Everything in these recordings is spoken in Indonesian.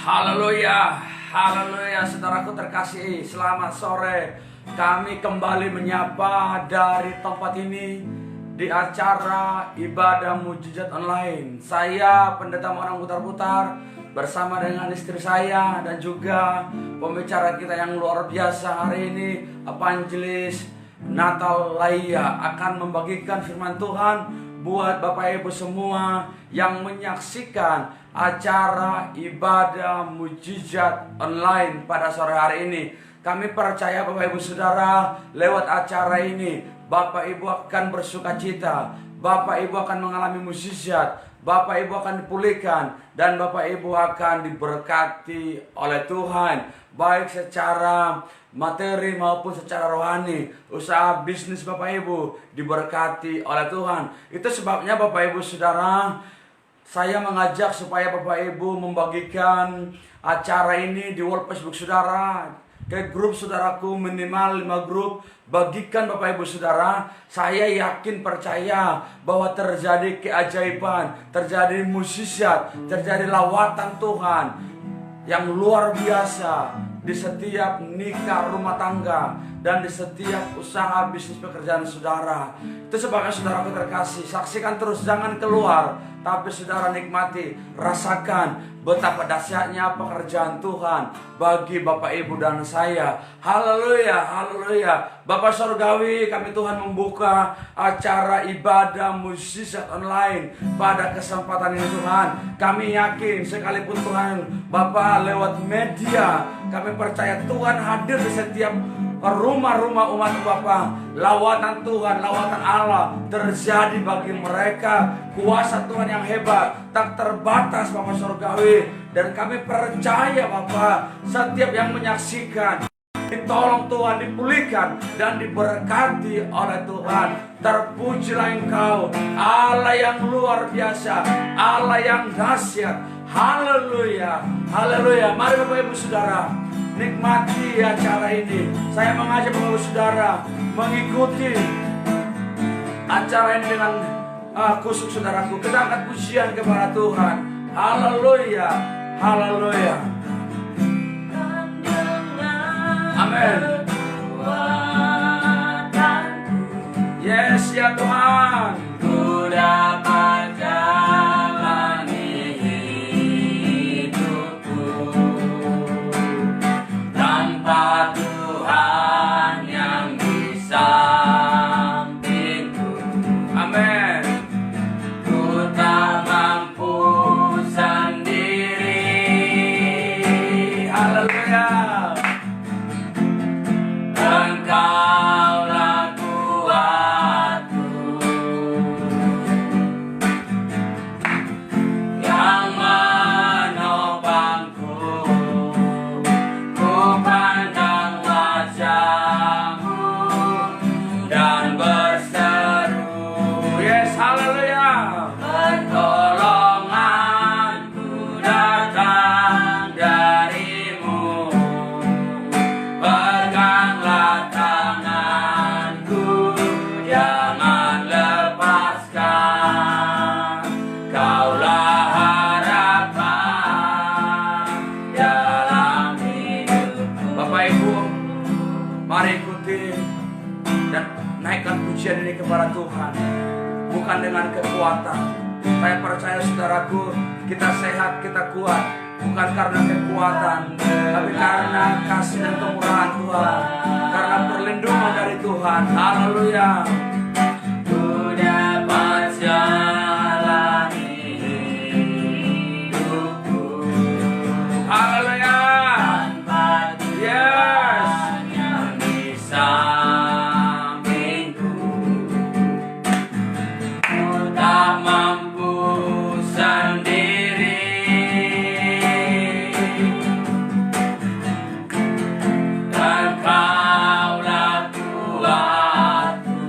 Haleluya, haleluya, saudaraku terkasih. Selamat sore. Kami kembali menyapa dari tempat ini di acara ibadah mujizat online. Saya Pendeta Monang Putar-Putar bersama dengan istri saya dan juga pembicara kita yang luar biasa hari ini, Evangelis Natal Laia, akan membagikan firman Tuhan buat Bapak Ibu semua yang menyaksikan acara ibadah mujizat online pada sore hari ini. Kami percaya Bapak Ibu Saudara, lewat acara ini Bapak Ibu akan bersuka cita, Bapak Ibu akan mengalami mujizat, Bapak Ibu akan dipulihkan, dan Bapak Ibu akan diberkati oleh Tuhan, baik secara materi maupun secara rohani. Usaha bisnis Bapak Ibu diberkati oleh Tuhan. Itu sebabnya Bapak Ibu Saudara, saya mengajak supaya Bapak Ibu membagikan acara ini di wall Facebook saudara, ke grup saudaraku, minimal 5 grup. Bagikan Bapak Ibu Saudara. Saya yakin percaya bahwa terjadi keajaiban, terjadi mukjizat, terjadi lawatan Tuhan yang luar biasa di setiap nikah rumah tangga dan di setiap usaha bisnis pekerjaan saudara. Itu sebabnya saudaraku terkasih, saksikan terus, jangan keluar, tapi saudara nikmati, rasakan betapa dahsyatnya pekerjaan Tuhan bagi Bapak Ibu dan saya. Haleluya, haleluya. Bapak Surgawi, kami Tuhan membuka acara ibadah mujizat online pada kesempatan ini Tuhan. Kami yakin sekalipun Tuhan Bapak lewat media, kami percaya Tuhan hadir di setiap rumah-rumah umat Bapa. Lawatan Tuhan, lawatan Allah terjadi bagi mereka. Kuasa Tuhan yang hebat tak terbatas Bapak Surgawi. Dan kami percaya Bapak, setiap yang menyaksikan ditolong Tuhan, dipulihkan dan diberkati oleh Tuhan. Terpujilah Engkau, Allah yang luar biasa, Allah yang dahsyat. Haleluya, haleluya. Mari Bapak Ibu Saudara, nikmati acara ini. Saya mengajak Bapak Ibu Saudara mengikuti acara ini dengan khusus saudaraku. Kita angkat pujian kepada Tuhan. Haleluya, haleluya. Amin. Yes ya Tuhan. Ku dapat jalani hidupku tanpa Tuhan yang di sampingku. Amin. Ku tak mampu sendiri. Haleluya. Engkaulah kuatku yang menopangku. Ku pandang wajah-Mu dan berseru, Yes, haleluya. pertolonganku datang dari-Mu. Peganglah tanganku, jangan lepaskan. Kaulah harapan dalam hidupku. Bapak Ibu, mari ikuti dan naikkan pujian ini kepada Tuhan. Bukan dengan kekuatan. Saya percaya saudaraku, kita sehat, kita kuat, bukan karena kekuatan, tapi karena kasih dan kemurahan Tuhan, karena perlindungan dari Tuhan. Haleluya. Ku dapat jalani hidupku Haleluya. tanpa Yes. Tuhan yang di sampingku. Ku tak mampu sendiri. Engkaulah kuatku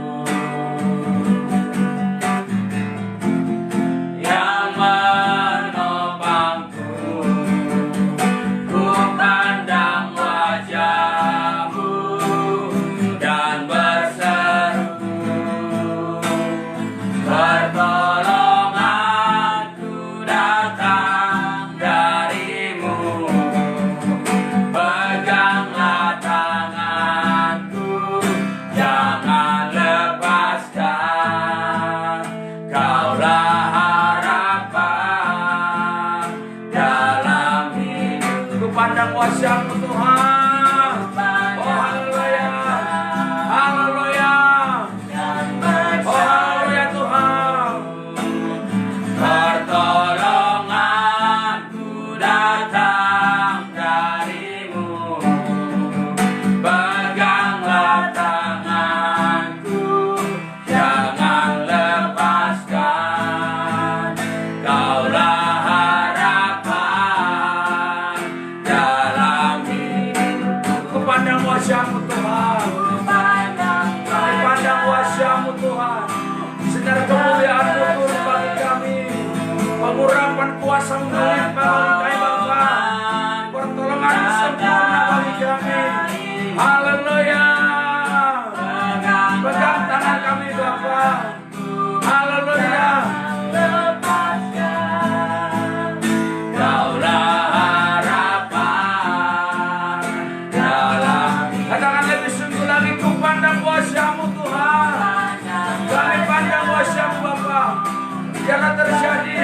pandang wajah-Mu Tuhan. Oh haleluya, haleluya, oh haleluya Tuhan. Pertolonganku datang dari-Mu, peganglah tanganku, jangan lepaskan. Kaulah harapan dalam hidupku. Pandang wajah-Mu Tuhan, kami pandang wajah-Mu Tuhan. Sinar kemuliaan-Mu turun bagi kami, pengurapan kuasa-Mu melimpah bagi kami Bapa, pertolongan-Mu sempurna bagi kami. Haleluya, pegang tangan kami Bapa. Haleluya, Kaulah harapan dalam katakan lebih sungguh lagi, ku pandang wajah-Mu Tuhan. Kami pandang wajah-Mu Bapa. Biarlah terjadi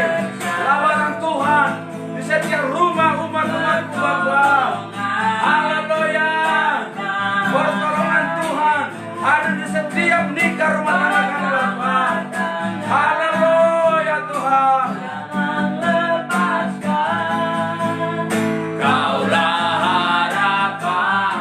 lawatan Tuhan di setiap rumah umat-Mu Bapa. Haleluya, pertolongan Tuhan ada di setiap nikah rumah tangga kami Bapa. Haleluya Tuhan. Kaulah harapan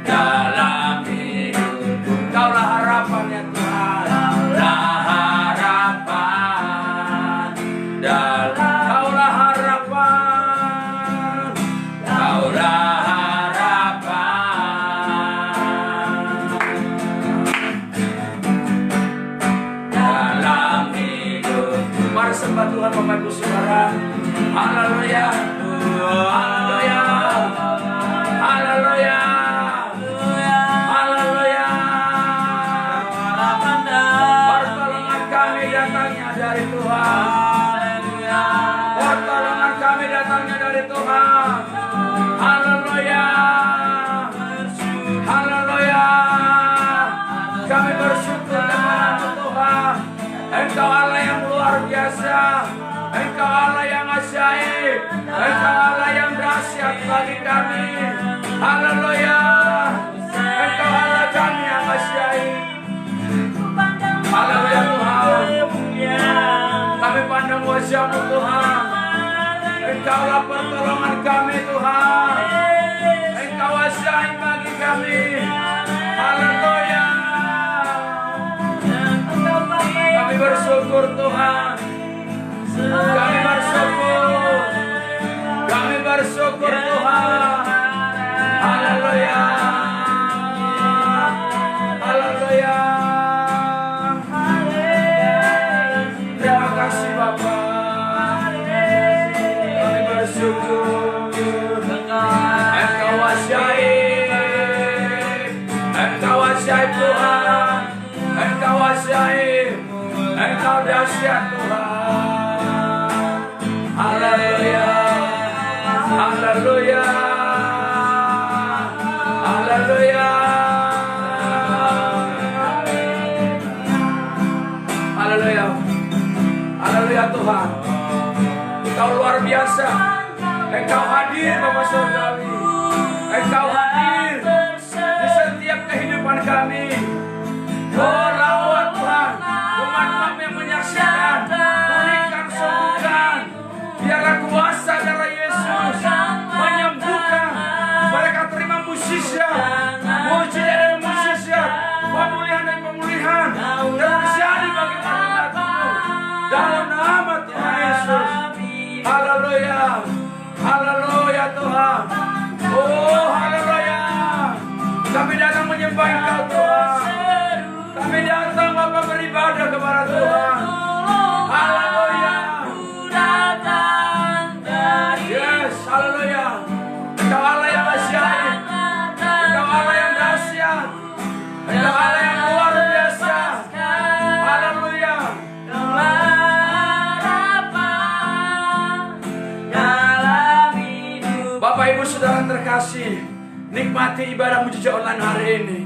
dalam hidupku. Kaulah harapan ya Tuhan. Kaulah harapan dalam Kaulah harapan. Kaulah harapan dalam hidupku. Mari sembah Tuhan Bapak Ibu Saudara. Haleluya, haleluya, haleluya, haleluya. Pertolongan kami datangnya dari Tuhan. Pertolongan kami datangnya dari Tuhan. Haleluya, haleluya. Kami bersyukur kepada Tuhan. Engkau Allah yang luar biasa. Engkau Allah yang ajaib. Engkau Allah yang dahsyat bagi kami. Haleluya. Engkau Allah kami yang ajaib. Haleluya Tuhan. Kami pandang wajah-Mu Tuhan. Engkaulah pertolongan kami Tuhan. Engkau ajaib bagi kami. Haleluya. Kami bersyukur Tuhan. Kami bersyukur. Kami bersyukur Tuhan. Haleluya. Haleluya. Terima kasih Bapa. Kami bersyukur. Engkau ajaib. Engkau ajaib Tuhan. Engkau ajaib. Engkau dahsyat Tuhan. Haleluya. Haleluya. Haleluya. Haleluya. Haleluya Tuhan. Engkau luar biasa. Engkau hadir Bapak Saudari. Engkau hadir di setiap kehidupan kami. Oh lawat Tuhan, umat-Mu yang menyaksikan, pulihkan, sembuhkan. Biarlah kuasa darah Yesus menyembuhkan. Mereka terima mujizat, mujizat dan mujizat, pemulihan dan pemulihan terjadi bagi umat-Mu dalam nama Tuhan Yesus. Haleluya, haleluya Tuhan. Oh haleluya. Kami datang menyembah Engkau Tuhan. Kami datang Bapa beribadah kepada Tuhan. Haleluya. Yes, haleluya. Engkau Allah yang ajaib. Engkau Allah yang dahsyat. Engkau Allah yang luar biasa. Haleluya. Bapak Ibu Saudara terkasih, nikmati ibadah mujizat online hari ini.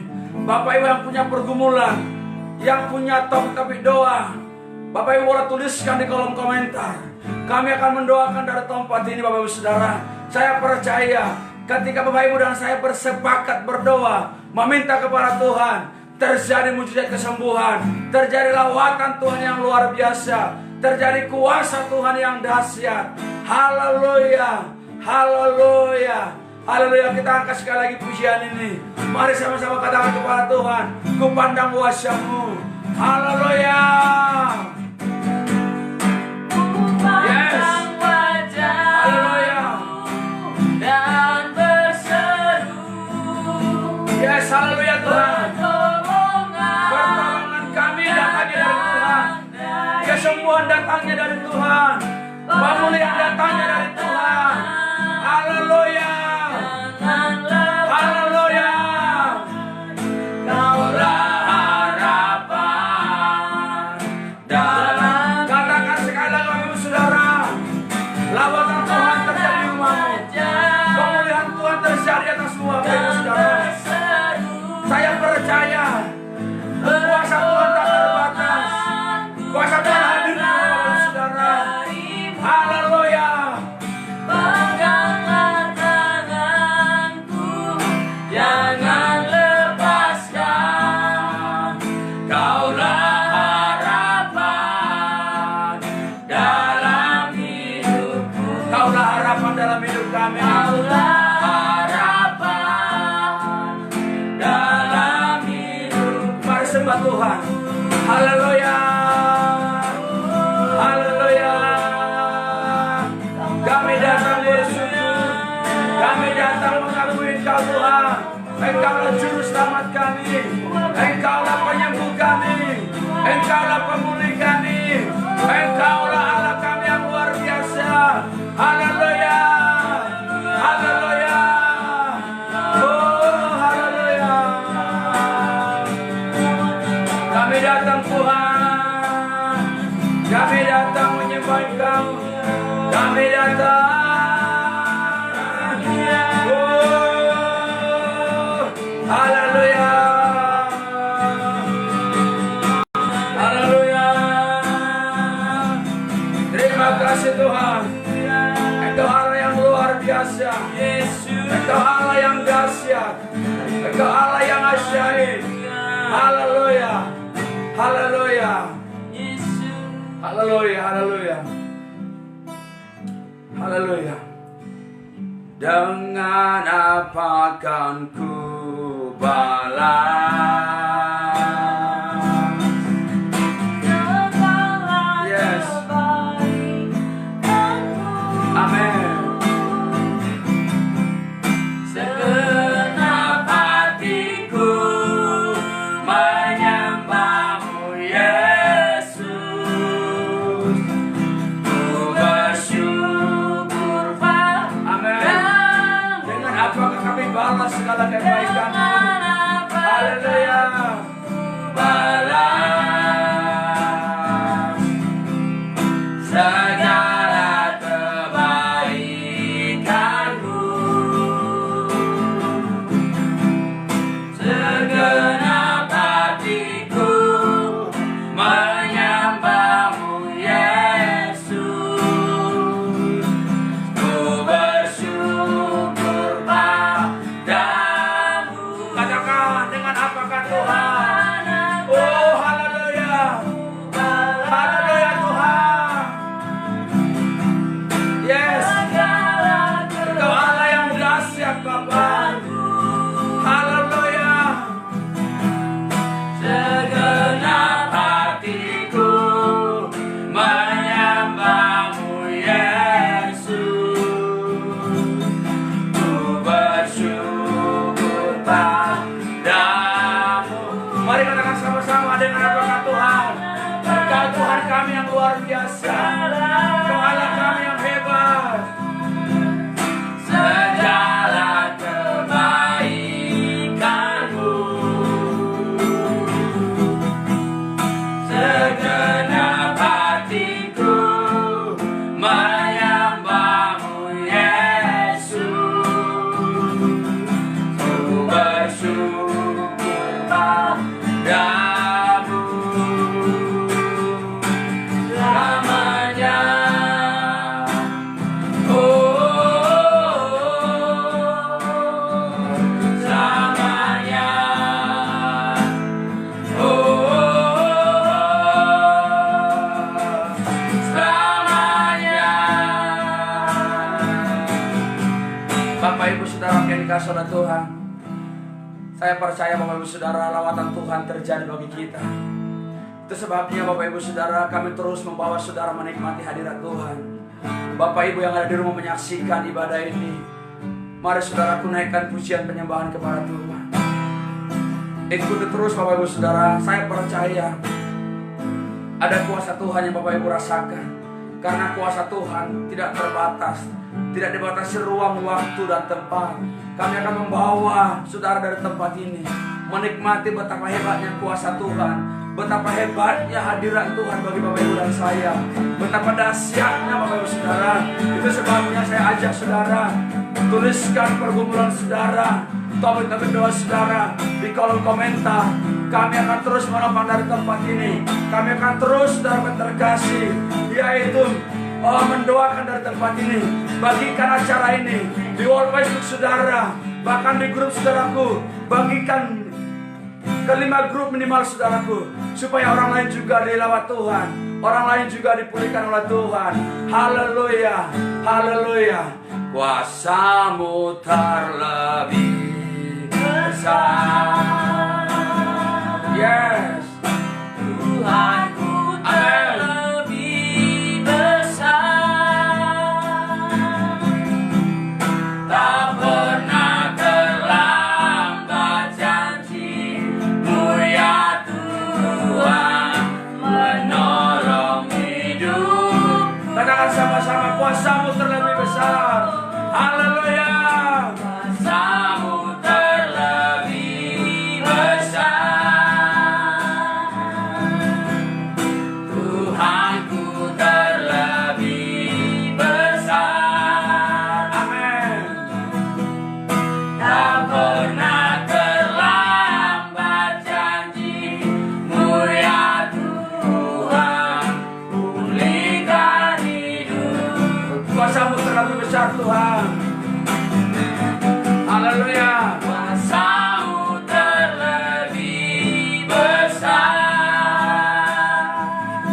Bapak Ibu yang punya pergumulan, yang punya topik doa, Bapak Ibu boleh tuliskan di kolom komentar. Kami akan mendoakan dari tempat ini Bapak Ibu Saudara. Saya percaya ketika Bapak Ibu dan saya bersepakat berdoa, meminta kepada Tuhan, terjadi mujizat kesembuhan, terjadi lawatan Tuhan yang luar biasa, terjadi kuasa Tuhan yang dahsyat. Haleluya, haleluya, haleluya. Kita angkat sekali lagi pujian ini. Mari sama-sama katakan kepada Tuhan, ku pandang wajah-Mu. Haleluya. Yes. Haleluya. Dan berseru, Yes, haleluya Tuhan. Pertolongan kami datangnya dari Tuhan. Kesembuhan datangnya dari Tuhan. Pemulihan datangnya dari Tuhan. Haleluya. Haleluya. Kaulah harapan dalam Katakan sekali lagi Bapak Ibu Saudara, lawatan Tuhan terjadi di rumahmu. Pemulihan Tuhan terjadi atas semua Bapak Ibu Saudara. Saya percaya kuasa Tuhan tak terbatas. Kuasa Tuhan hadir di rumah Bapak Ibu Saudara. Haleluya. peganglah tanganku, jangan lepaskan. Kaulah harapan dalam hidupku. Kaulah harapan dalam hidup kami. Kaulah harapan dalam hidupku. Mari sembah Tuhan. Haleluya. Haleluya. Kami datang bersyukur. Kami datang mengakui Engkau Tuhan. Engkaulah juru selamat kami. Engkaulah penyembuh kami. Engkaulah pemulih kami. Engkaulah Allah kami yang luar biasa. Haleluya. Haleluya. Oh, haleluya. Kami datang Tuhan. Kami datang menyembah Engkau. Kami datang. Oh, haleluya. Haleluya. Terima kasih Tuhan. Engkau Allah yang luar biasa. Engkau Allah yang dahsyat. Engkau Allah yang ajaib. Haleluya. Haleluya. Haleluya. Haleluya. Haleluya. Dengan apa akan ku balas? Yes. Amin. Segenap hatiku menyembah-Mu, Yesus. Ku bersyukur Amin. Dengan apakah kami balas segala kebaikan-Mu? Haleluya. balas segala kebaikan-Mu. Segenap hatiku menyembah-Mu, Yesus. Ku bersyukur padamu. Bapak Ibu Saudara yang dikasihi oleh Tuhan, saya percaya Bapak Ibu Saudara lawatan Tuhan terjadi bagi kita. Itu sebabnya Bapak Ibu Saudara kami terus membawa Saudara menikmati hadirat Tuhan. Bapak Ibu yang ada di rumah menyaksikan ibadah ini, mari Saudara naikkan pujian penyembahan kepada Tuhan. Ikuti terus Bapak Ibu Saudara, saya percaya ada kuasa Tuhan yang Bapak Ibu rasakan. Karena kuasa Tuhan tidak terbatas, tidak dibatasi ruang, waktu, dan tempat. Kami akan membawa Saudara dari tempat ini menikmati betapa hebatnya kuasa Tuhan, betapa hebatnya hadirat Tuhan bagi Bapak Ibu dan saya, betapa dahsyatnya Bapak Ibu Saudara. Itu sebabnya saya ajak Saudara tuliskan pergumulan Saudara, topik-topik doa Saudara di kolom komentar. Kami akan terus menopang dari tempat ini. Kami akan terus Saudara terkasih, yaitu mendoakan dari tempat ini. Bagikan acara ini di wall Facebook Saudara, bahkan di grup saudaraku. Bagikan ke 5 grup minimal saudaraku, supaya orang lain juga dilawat Tuhan, orang lain juga dipulihkan oleh Tuhan. Haleluya, haleluya. Kuasamu terlebih besar. Yes, Tuhanku terlebih besar, tak pernah terlambat janji-Mu ya Tuhan, menolong hidupku. katakan sama-sama, kuasamu terlebih besar. Haleluya. Kuasamu terlebih besar, Tuhanku terlebih besar. Amin. Tak pernah terlambat janji-Mu ya Tuhan, pulihkan hidup. Kuasamu terlebih besar Tuhan. Haleluya. Kuasamu terlebih besar.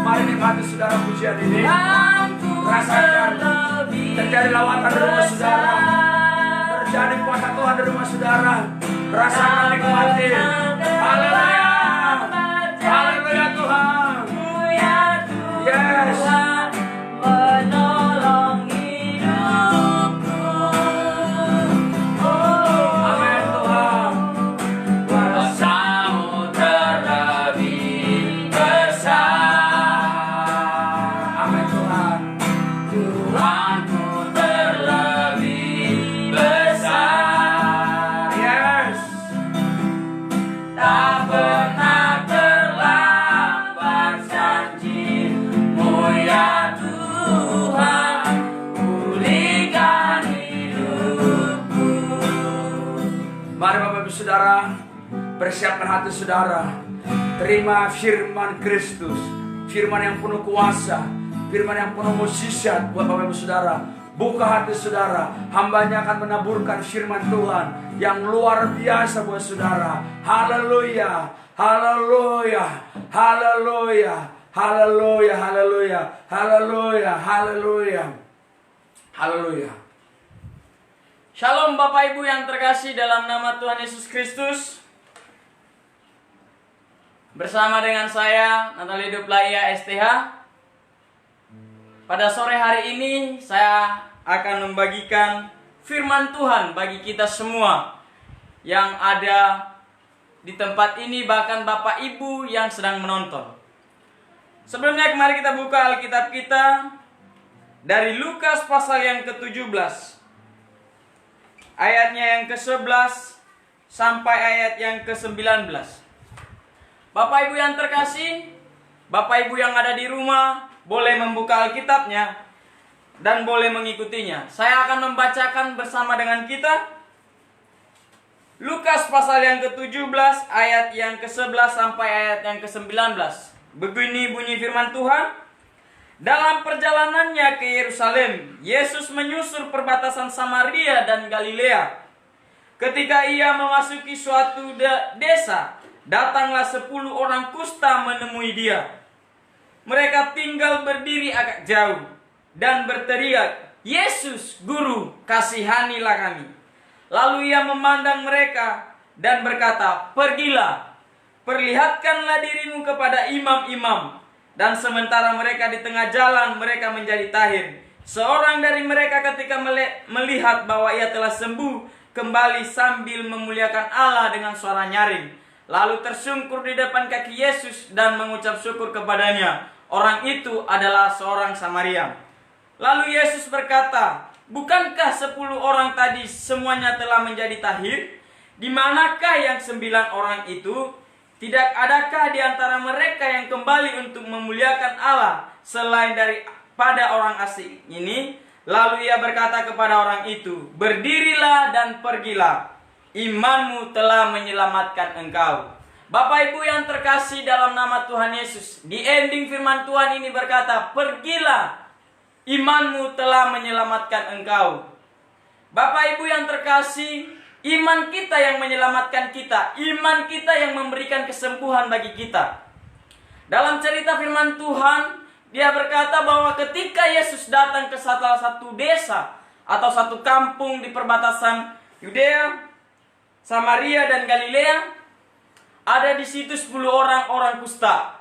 Mari nikmati saudara pujian ini. Tuhanku Rasakan terlebih terjadi lawatan di rumah saudara, besar. terjadi kuasa Tuhan di rumah saudara. Rasakan, nikmati. Haleluya. Haleluya Tuhan. Yes. Menolong hidupku. Amin Tuhan. Kuasamu terlebih besar. Amin Tuhan. Tuhanku terlebih besar. Yes. Tak pernah terlambat janji-Mu ya Tuhan, pulihkan hidupku. Mari Bapak Ibu Saudara, persiapkan hati saudara. Terima firman Kristus, firman yang penuh kuasa, firman yang penuh mukjizat buat Bapak Ibu Saudara. Buka hati saudara, hambanya akan menaburkan firman Tuhan yang luar biasa buat saudara. Haleluya, haleluya, haleluya, haleluya, haleluya, haleluya, haleluya, haleluya. Shalom Bapak Ibu yang terkasih dalam nama Tuhan Yesus Kristus. Bersama dengan saya Natalie Duplaya STH. Pada sore hari ini saya akan membagikan firman Tuhan bagi kita semua yang ada di tempat ini, bahkan Bapak Ibu yang sedang menonton. Sebelumnya mari kita buka Alkitab kita dari Lukas pasal yang ke-17. Ayatnya yang ke-11 sampai ayat yang ke-19. Bapak Ibu yang terkasih, Bapak Ibu yang ada di rumah, boleh membuka Alkitabnya dan boleh mengikutinya. Saya akan membacakan bersama dengan kita Lukas pasal yang ke-17 ayat yang ke-11 sampai ayat yang ke-19. Begini bunyi firman Tuhan. Dalam perjalanannya ke Yerusalem, Yesus menyusur perbatasan Samaria dan Galilea. Ketika ia memasuki suatu desa, datanglah 10 orang kusta menemui dia. Mereka tinggal berdiri agak jauh dan berteriak, "Yesus, Guru, kasihanilah kami." Lalu ia memandang mereka dan berkata, "Pergilah, perlihatkanlah dirimu kepada imam-imam." Dan sementara mereka di tengah jalan, mereka menjadi tahir. Seorang dari mereka ketika melihat bahwa ia telah sembuh, kembali sambil memuliakan Allah dengan suara nyaring. Lalu tersungkur di depan kaki Yesus dan mengucap syukur kepadanya. Orang itu adalah seorang Samaria. Lalu Yesus berkata, "Bukankah 10 orang tadi semuanya telah menjadi tahir? Di manakah yang 9 orang itu? Tidak adakah di antara mereka yang kembali untuk memuliakan Allah selain daripada orang asing ini?" Lalu ia berkata kepada orang itu, "Berdirilah dan pergilah. Imanmu telah menyelamatkan engkau." Bapak Ibu yang terkasih dalam nama Tuhan Yesus, di ending firman Tuhan ini berkata, "Pergilah. Imanmu telah menyelamatkan engkau." Bapak Ibu yang terkasih, iman kita yang menyelamatkan kita. Iman kita yang memberikan kesembuhan bagi kita. Dalam cerita firman Tuhan, dia berkata bahwa ketika Yesus datang ke salah satu desa atau satu kampung di perbatasan Yudea, Samaria dan Galilea, ada di situ 10 orang kusta.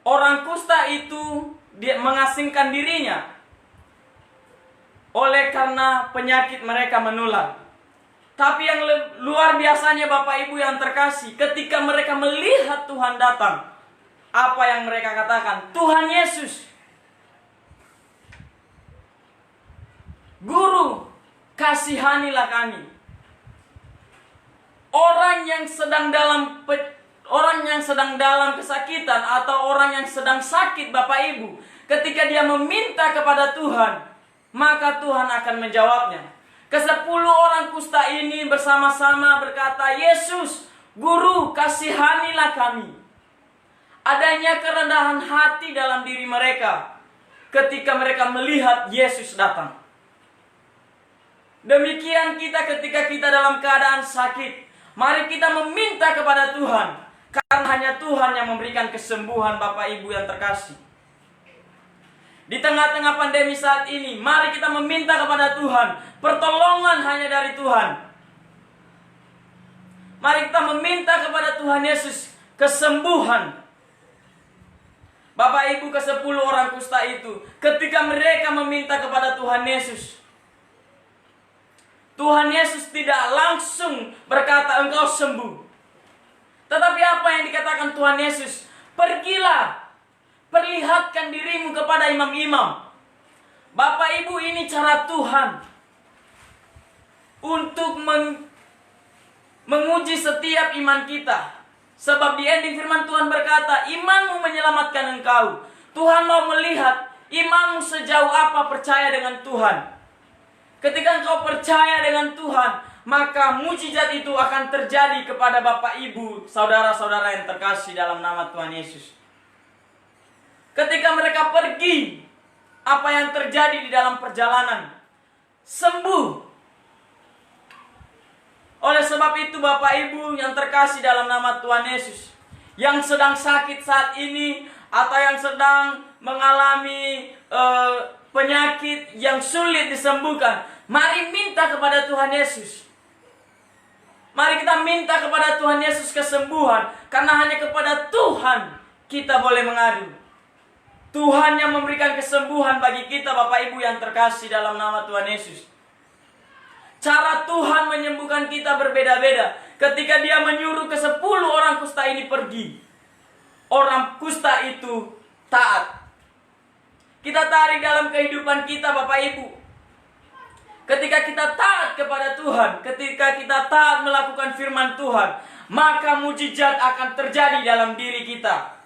Orang kusta itu dia mengasingkan dirinya oleh karena penyakit mereka menular. Tapi yang luar biasanya Bapak Ibu yang terkasih, ketika mereka melihat Tuhan datang, apa yang mereka katakan? "Tuhan Yesus, Guru, kasihanilah kami." Orang yang sedang dalam kesakitan atau orang yang sedang sakit Bapak Ibu, ketika dia meminta kepada Tuhan, maka Tuhan akan menjawabnya. Ke-10 orang kusta ini bersama-sama berkata, "Yesus, Guru, kasihanilah kami." Adanya kerendahan hati dalam diri mereka ketika mereka melihat Yesus datang. Demikian kita ketika kita dalam keadaan sakit, mari kita meminta kepada Tuhan. Karena hanya Tuhan yang memberikan kesembuhan Bapak Ibu yang terkasih. Di tengah-tengah pandemi saat ini, mari kita meminta kepada Tuhan. Pertolongan hanya dari Tuhan. Mari kita meminta kepada Tuhan Yesus kesembuhan. Bapak Ibu, ke-10 orang kusta itu, ketika mereka meminta kepada Tuhan Yesus, Tuhan Yesus tidak langsung berkata, "Engkau sembuh." Tetapi apa yang dikatakan Tuhan Yesus? "Pergilah, perlihatkan dirimu kepada imam-imam." Bapak Ibu, ini cara Tuhan untuk menguji setiap iman kita. Sebab di ending firman Tuhan berkata, "Imanmu menyelamatkan engkau." Tuhan mau melihat imanmu sejauh apa percaya dengan Tuhan. Ketika engkau percaya dengan Tuhan, maka mujizat itu akan terjadi kepada Bapak Ibu, saudara-saudara yang terkasih dalam nama Tuhan Yesus. Ketika mereka pergi, apa yang terjadi di dalam perjalanan? Sembuh. Oleh sebab itu Bapak Ibu yang terkasih dalam nama Tuhan Yesus, yang sedang sakit saat ini atau yang sedang mengalami penyakit yang sulit disembuhkan, mari minta kepada Tuhan Yesus. Mari kita minta kepada Tuhan Yesus kesembuhan, karena hanya kepada Tuhan kita boleh mengadu. Tuhan yang memberikan kesembuhan bagi kita Bapak Ibu yang terkasih dalam nama Tuhan Yesus. Cara Tuhan menyembuhkan kita berbeda-beda. Ketika dia menyuruh ke-10 orang kusta ini pergi, orang kusta itu taat. Kita tarik dalam kehidupan kita Bapak Ibu. Ketika kita taat kepada Tuhan, ketika kita taat melakukan firman Tuhan, maka mujizat akan terjadi dalam diri kita.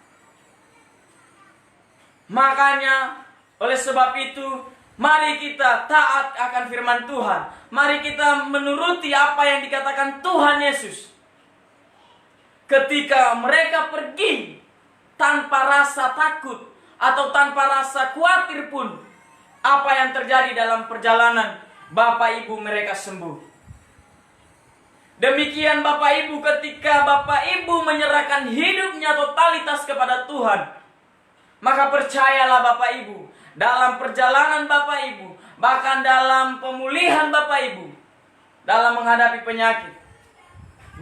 Makanya, oleh sebab itu, mari kita taat akan firman Tuhan. Mari kita menuruti apa yang dikatakan Tuhan Yesus. Ketika mereka pergi tanpa rasa takut atau tanpa rasa khawatir pun, apa yang terjadi dalam perjalanan, Bapak Ibu mereka sembuh. Demikian Bapak Ibu, ketika Bapak Ibu menyerahkan hidupnya totalitas kepada Tuhan, maka percayalah Bapak Ibu, dalam perjalanan Bapak Ibu, bahkan dalam pemulihan Bapak Ibu, dalam menghadapi penyakit,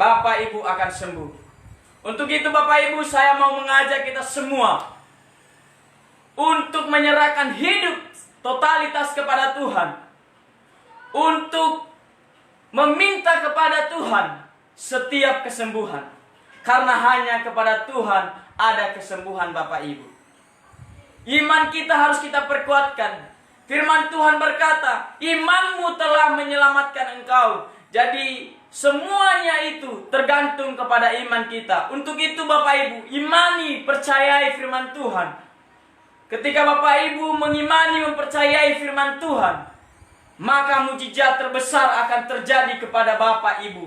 Bapak Ibu akan sembuh. Untuk itu Bapak Ibu, saya mau mengajak kita semua untuk menyerahkan hidup totalitas kepada Tuhan, untuk meminta kepada Tuhan setiap kesembuhan, karena hanya kepada Tuhan ada kesembuhan Bapak Ibu. Iman kita harus kita perkuatkan. Firman Tuhan berkata, imanmu telah menyelamatkan engkau. Jadi semuanya itu tergantung kepada iman kita. Untuk itu Bapak Ibu, imani, percayai firman Tuhan. Ketika Bapak Ibu mengimani, mempercayai firman Tuhan, maka mujizat terbesar akan terjadi kepada Bapak Ibu.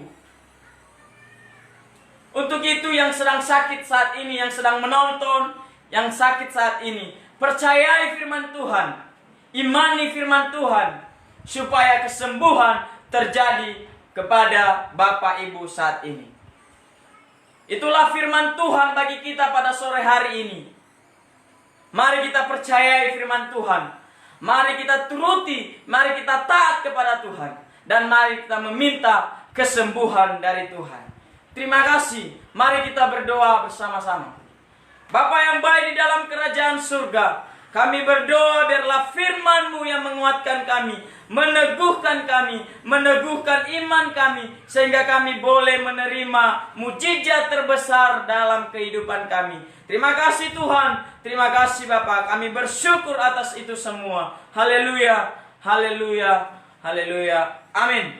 Untuk itu yang sedang sakit saat ini, yang sedang menonton, yang sakit saat ini, percayai firman Tuhan, imani firman Tuhan, supaya kesembuhan terjadi kepada Bapak Ibu saat ini. Itulah firman Tuhan bagi kita pada sore hari ini. Mari kita percayai firman Tuhan. Mari kita turuti, mari kita taat kepada Tuhan. Dan mari kita meminta kesembuhan dari Tuhan. Terima kasih. Mari kita berdoa bersama-sama. Bapa yang baik di dalam kerajaan surga, kami berdoa biarlah firman-Mu yang menguatkan kami, meneguhkan kami, meneguhkan iman kami, sehingga kami boleh menerima mujizat terbesar dalam kehidupan kami. Terima kasih Tuhan, terima kasih Bapak, kami bersyukur atas itu semua. Haleluya, haleluya, haleluya, amin.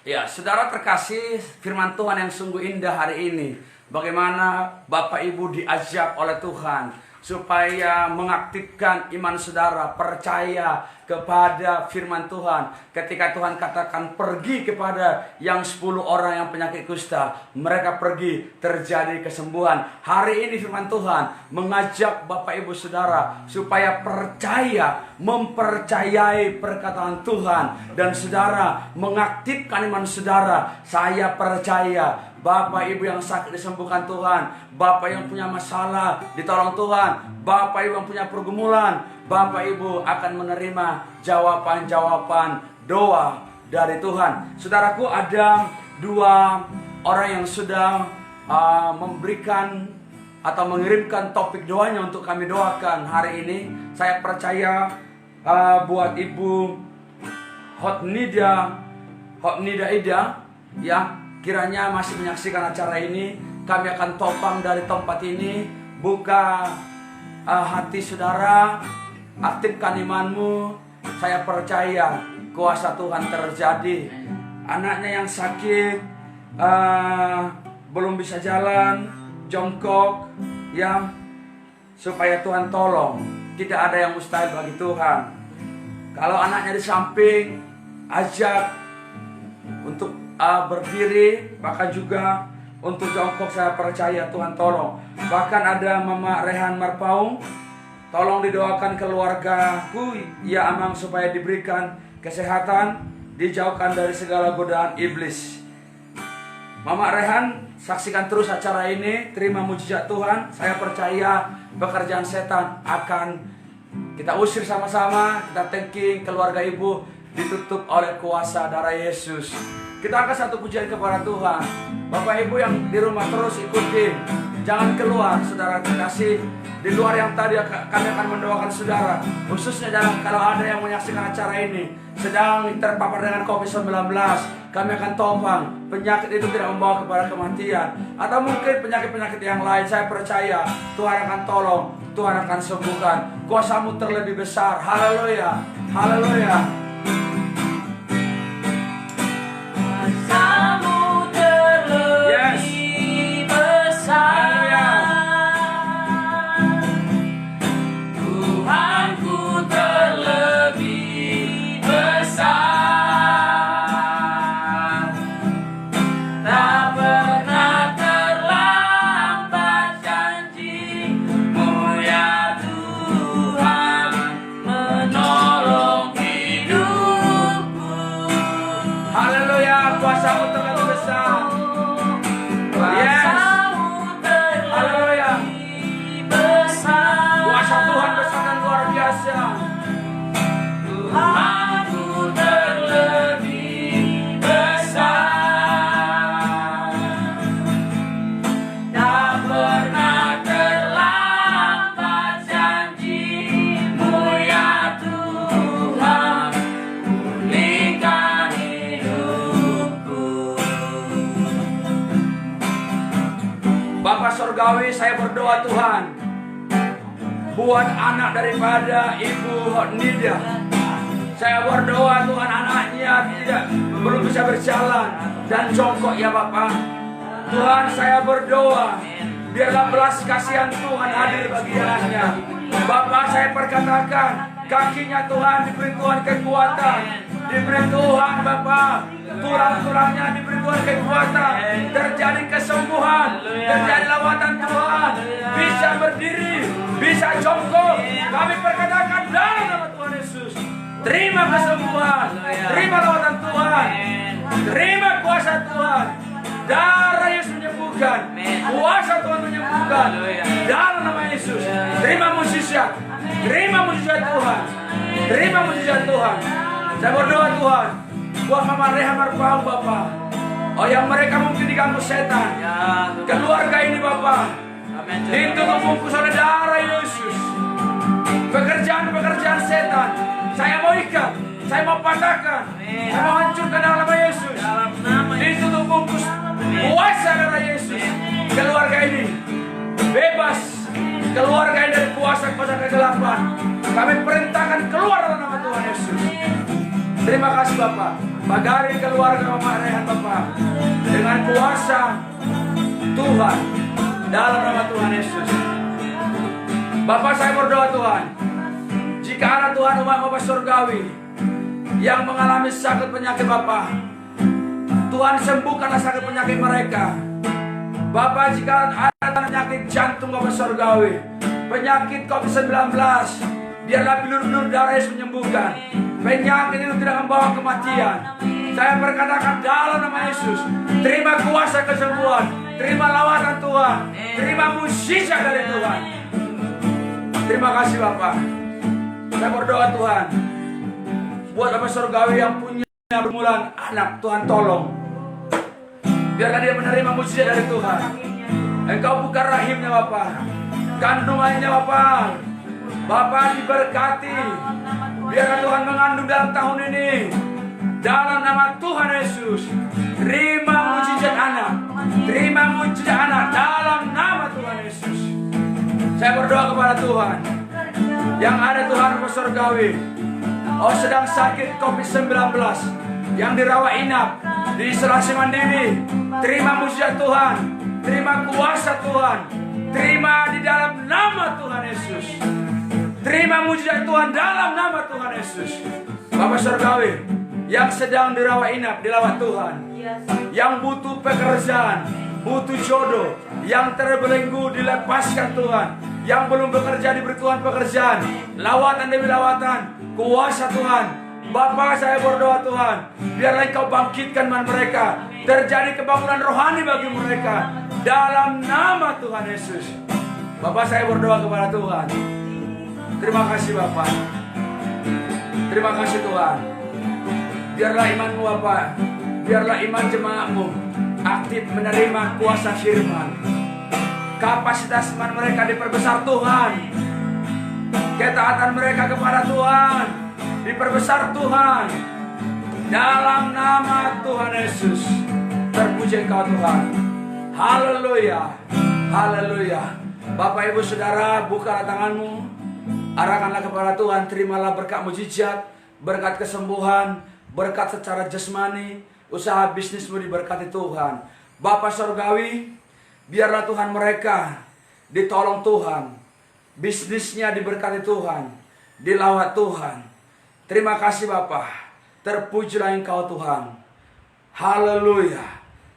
Ya, saudara terkasih, firman Tuhan yang sungguh indah hari ini. Bagaimana Bapak Ibu diajak oleh Tuhan supaya mengaktifkan iman saudara, percaya kepada firman Tuhan. Ketika Tuhan katakan pergi kepada yang 10 orang yang penyakit kusta, mereka pergi, terjadi kesembuhan. Hari ini firman Tuhan mengajak Bapak Ibu saudara supaya percaya, mempercayai perkataan Tuhan, dan saudara mengaktifkan iman saudara. Saya percaya Bapak Ibu yang sakit disembuhkan Tuhan, Bapak yang punya masalah ditolong Tuhan, Bapak Ibu yang punya pergumulan, Bapak Ibu akan menerima jawaban-jawaban doa dari Tuhan. Saudaraku, ada 2 orang yang sudah memberikan atau mengirimkan topik doanya untuk kami doakan hari ini. Saya percaya buat Ibu Hotnida Ida ya, kiranya masih menyaksikan acara ini, kami akan topang dari tempat ini. Buka hati saudara, aktifkan imanmu. Saya percaya kuasa Tuhan terjadi. Anaknya yang sakit, belum bisa jalan, jongkok, ya, supaya Tuhan tolong. Tidak ada yang mustahil bagi Tuhan. Kalau anaknya di samping, ajak untuk berdiri, bahkan juga untuk jongkok. Saya percaya Tuhan tolong. Bahkan ada Mama Rehan Marpaung, tolong didoakan keluargaku ya Amang supaya diberikan kesehatan, dijauhkan dari segala godaan iblis. Mama Rehan, saksikan terus acara ini, terima mujizat Tuhan. Saya percaya pekerjaan setan akan kita usir sama-sama, kita thanking. Keluarga ibu ditutup oleh kuasa darah Yesus. Kita angkat satu pujian kepada Tuhan. Bapak Ibu yang di rumah terus ikutin, jangan keluar saudara terkasih. Di luar yang tadi kami akan mendoakan saudara, khususnya kalau ada yang menyaksikan acara ini sedang terpapar dengan COVID-19, kami akan tombang. Penyakit itu tidak membawa kepada kematian, atau mungkin penyakit-penyakit yang lain. Saya percaya Tuhan akan tolong, Tuhan akan sembuhkan. Kuasa-Mu terlebih besar. Haleluya, haleluya. Kamu terlebih besar. Tuhanku terlebih besar. Tak pernah terlambat janji-Mu ya Tuhan, menolong hidupku. Haleluya, kuasa-Mu terlebih besar. Yes. Haleluya. Kuasa Tuhan besar dan luar biasa. Tuhanku terlebih besar. Surgawi, saya berdoa Tuhan, buat anak daripada Ibu Nida. Saya berdoa Tuhan, anaknya belum bisa berjalan dan jongkok ya Bapak. Tuhan, saya berdoa, biarlah belas kasihan Tuhan hadir bagi anaknya. Bapak, saya perkatakan, kakinya Tuhan diberi Tuhan kekuatan, diberi Tuhan Bapak, tulang-tulangnya diberi Tuhan kekuatan, terjadi kesembuhan, terjadi lawatan Tuhan, bisa berdiri, bisa jongkok. Kami perkatakan dalam nama Tuhan Yesus, terima kesembuhan, terima lawatan Tuhan, terima kuasa Tuhan. Darah Yesus menyembuhkan, kuasa Tuhan menyembuhkan dalam nama Yesus. Terima mujizat, terima mujizat Tuhan, terima mujizat Tuhan. Saya berdoa Tuhan, buat Mama Reha Marpau Bapak, oh yang mereka mungkin diganggu setan, keluarga ini Bapak, ditutup bungkus oleh darah Yesus. Pekerjaan-pekerjaan setan, saya mau ikat, saya mau patahkan, saya mau hancurkan dalam nama Yesus. Ditutup bungkus kuasa darah Yesus. Keluarga ini bebas, keluarga ini dari kuasa-kuasa kegelapan. Kami perintahkan keluar dalam nama Tuhan Yesus. Terima kasih Bapak, pagari keluarga Mama Rehan Bapak dengan kuasa Tuhan dalam nama Tuhan Yesus. Bapak, saya berdoa Tuhan, jika ada Tuhan umat Bapak surgawi yang mengalami sakit penyakit Bapak, Tuhan sembuhkanlah sakit penyakit mereka. Bapak, jika ada penyakit jantung Bapak surgawi, penyakit COVID-19, biarlah bilur-bilur darah Yesus menyembuhkan. Penyakit itu tidak membawa kematian. Saya berkatakan dalam nama Yesus, terima kuasa kesembuhan, terima lawatan Tuhan, terima mujizat dari Tuhan. Terima kasih Bapak. Saya berdoa Tuhan, buat Bapak surgawi yang punya bermulan anak, Tuhan tolong. Biarlah dia menerima mujizat dari Tuhan. Engkau buka rahimnya Bapak, kandungannya Bapak. Bapak diberkati. Biarlah Tuhan mengandung dalam tahun ini. Dalam nama Tuhan Yesus, terima mujizat anak, terima mujizat anak dalam nama Tuhan Yesus. Saya berdoa kepada Tuhan, yang ada Tuhan Bapak surgawi, oh sedang sakit COVID-19, yang dirawat inap di isolasi mandiri, terima mujizat Tuhan, terima kuasa Tuhan, terima di dalam nama Tuhan Yesus. Terima mujizat Tuhan dalam nama Tuhan Yesus. Bapak surgawi yang sedang dirawat inap, dilawat Tuhan, yang butuh pekerjaan, butuh jodoh, yang terbelenggu dilepaskan Tuhan, yang belum bekerja diberi Tuhan pekerjaan, lawatan demi lawatan, kuasa Tuhan. Bapak, saya berdoa Tuhan, biarlah Engkau bangkitkan mereka, terjadi kebangunan rohani bagi mereka dalam nama Tuhan Yesus. Bapak, saya berdoa kepada Tuhan, terima kasih Bapak, terima kasih Tuhan. Biarlah imanmu Bapak, biarlah iman jemaatmu aktif menerima kuasa firman. Kapasitas iman mereka diperbesar Tuhan, ketaatan mereka kepada Tuhan diperbesar Tuhan. Dalam nama Tuhan Yesus, terpuji Engkau Tuhan. Haleluya, haleluya. Bapak Ibu Saudara, bukalah tanganmu, arahkanlah kepada Tuhan. Terimalah berkat mujizat, berkat kesembuhan, berkat secara jasmani, usaha bisnismu diberkati Tuhan. Bapak surgawi, biarlah Tuhan mereka ditolong Tuhan, bisnisnya diberkati Tuhan, dilawat Tuhan. Terima kasih Bapak, terpujilah Engkau Tuhan. Haleluya,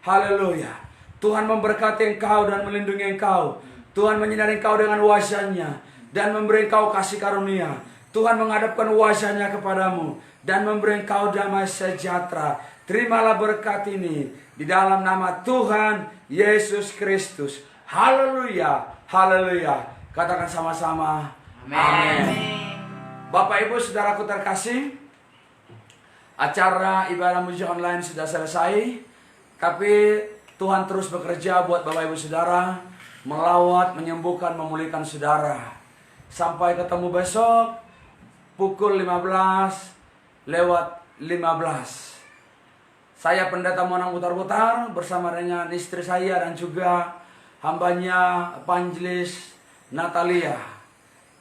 haleluya. Tuhan memberkati Engkau dan melindungi Engkau. Tuhan menyinari Engkau dengan wajah-Nya dan memberi Engkau kasih karunia. Tuhan menghadapkan wajah-Nya kepadamu dan memberi Engkau damai sejahtera. Terimalah berkat ini di dalam nama Tuhan Yesus Kristus. Haleluya, haleluya. Katakan sama-sama, amin. Bapak Ibu Saudaraku terkasih, acara ibadah mujizat online sudah selesai, tapi Tuhan terus bekerja buat Bapak Ibu Saudara, melawat, menyembuhkan, memulihkan saudara. Sampai ketemu besok pukul 15:15. Saya Pendeta Monang Putar-Putar bersama dengan istri saya dan juga hambanya Evangelis Natalia.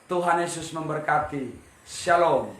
Tuhan Yesus memberkati. Shalom.